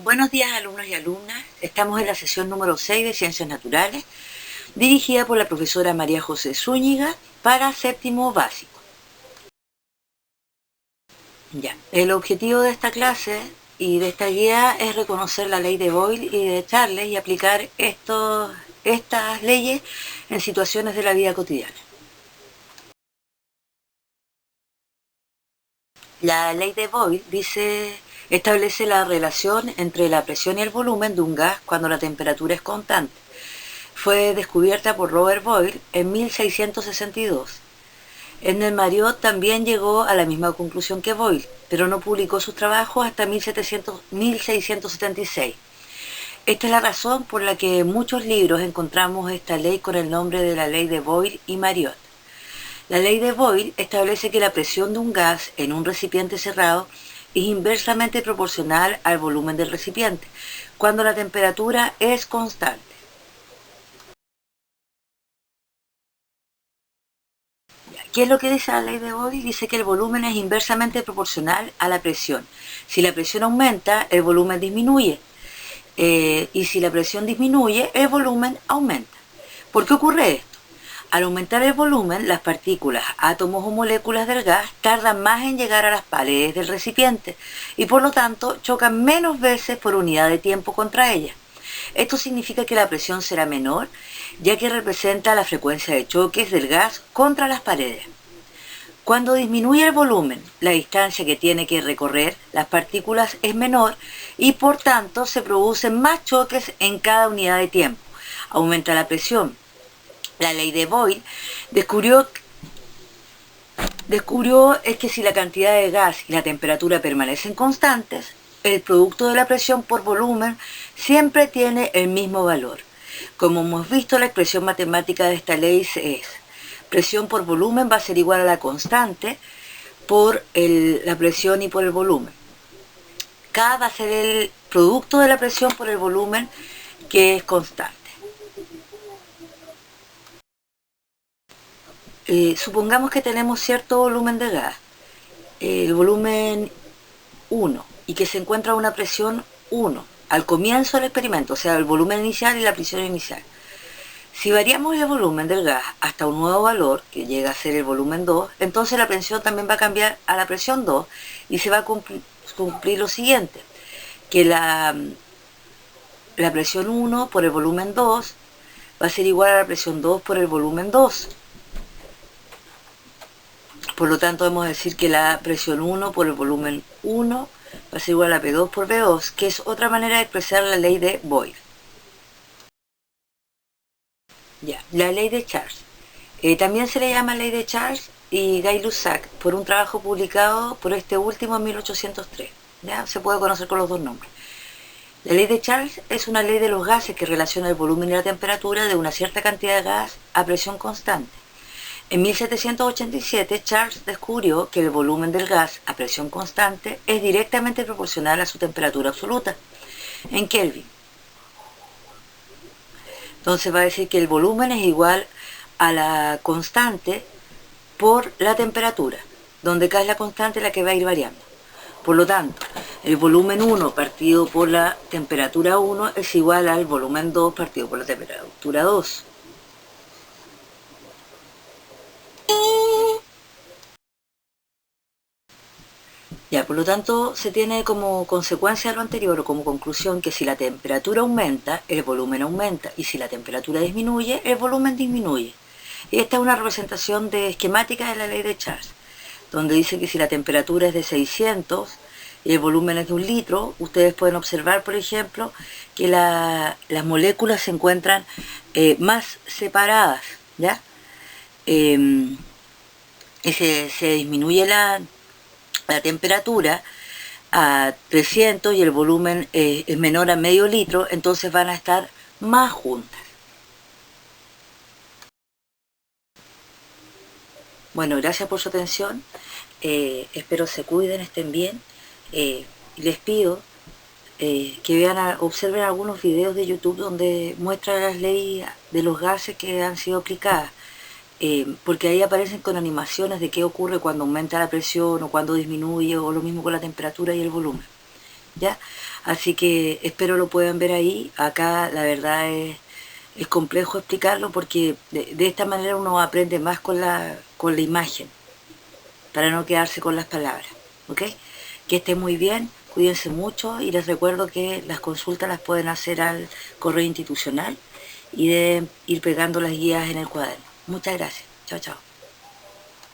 Buenos días, alumnos y alumnas. Estamos en la sesión número 6 de Ciencias Naturales, dirigida por la profesora María José Zúñiga para séptimo básico. Ya, el objetivo de esta clase y de esta guía es reconocer la ley de Boyle y de Charles y aplicar estas leyes en situaciones de la vida cotidiana. La ley de Boyle establece la relación entre la presión y el volumen de un gas cuando la temperatura es constante. Fue descubierta por Robert Boyle en 1662. Ernest Marriott también llegó a la misma conclusión que Boyle, pero no publicó sus trabajos hasta 1676. Esta es la razón por la que en muchos libros encontramos esta ley con el nombre de la ley de Boyle y Marriott. La ley de Boyle establece que la presión de un gas en un recipiente cerrado es inversamente proporcional al volumen del recipiente, cuando la temperatura es constante. ¿Qué es lo que dice la ley de Boyle? Dice que el volumen es inversamente proporcional a la presión. Si la presión aumenta, el volumen disminuye. Y si la presión disminuye, el volumen aumenta. ¿Por qué ocurre esto? Al aumentar el volumen, las partículas, átomos o moléculas del gas tardan más en llegar a las paredes del recipiente y por lo tanto chocan menos veces por unidad de tiempo contra ellas. Esto significa que la presión será menor, ya que representa la frecuencia de choques del gas contra las paredes. Cuando disminuye el volumen, la distancia que tiene que recorrer las partículas es menor y por tanto se producen más choques en cada unidad de tiempo. Aumenta la presión. La ley de Boyle descubrió es que si la cantidad de gas y la temperatura permanecen constantes, el producto de la presión por volumen siempre tiene el mismo valor. Como hemos visto, la expresión matemática de esta ley es presión por volumen va a ser igual a la constante por la presión y por el volumen. K va a ser el producto de la presión por el volumen que es constante. Supongamos que tenemos cierto volumen de gas, el volumen 1, y que se encuentra a una presión 1 al comienzo del experimento, o sea, el volumen inicial y la presión inicial. Si variamos el volumen del gas hasta un nuevo valor, que llega a ser el volumen 2, entonces la presión también va a cambiar a la presión 2 y se va a cumplir lo siguiente, que la presión 1 por el volumen 2 va a ser igual a la presión 2 por el volumen 2. Por lo tanto, debemos decir que la presión 1 por el volumen 1 va a ser igual a P2 por V2, que es otra manera de expresar la ley de Boyle. Ya, la ley de Charles. También se le llama ley de Charles y Gay-Lussac por un trabajo publicado por este último en 1803. ¿Ya? Se puede conocer con los dos nombres. La ley de Charles es una ley de los gases que relaciona el volumen y la temperatura de una cierta cantidad de gas a presión constante. En 1787, Charles descubrió que el volumen del gas a presión constante es directamente proporcional a su temperatura absoluta, en Kelvin. Entonces va a decir que el volumen es igual a la constante por la temperatura, donde K es la constante la que va a ir variando. Por lo tanto, el volumen 1 partido por la temperatura 1 es igual al volumen 2 partido por la temperatura 2. Ya, por lo tanto, se tiene como consecuencia de lo anterior o como conclusión que si la temperatura aumenta, el volumen aumenta, y si la temperatura disminuye, el volumen disminuye. Y esta es una representación esquemática de la ley de Charles, donde dice que si la temperatura es de 600 y el volumen es de 1 litro, ustedes pueden observar, por ejemplo, que las moléculas se encuentran más separadas, ¿ya? Y se disminuye la temperatura a 300 y el volumen es menor a medio litro, entonces van a estar más juntas. Bueno, gracias por su atención, espero se cuiden, estén bien, les pido que observen algunos videos de YouTube donde muestran las leyes de los gases que han sido aplicadas. Porque ahí aparecen con animaciones de qué ocurre cuando aumenta la presión o cuando disminuye, o lo mismo con la temperatura y el volumen. ¿ya? Así que espero lo puedan ver ahí. Acá la verdad es complejo explicarlo porque de esta manera uno aprende más con la imagen, para no quedarse con las palabras, ¿ok? Que estén muy bien, cuídense mucho y les recuerdo que las consultas las pueden hacer al correo institucional y deben ir pegando las guías en el cuaderno. Muchas gracias. Chao, chao.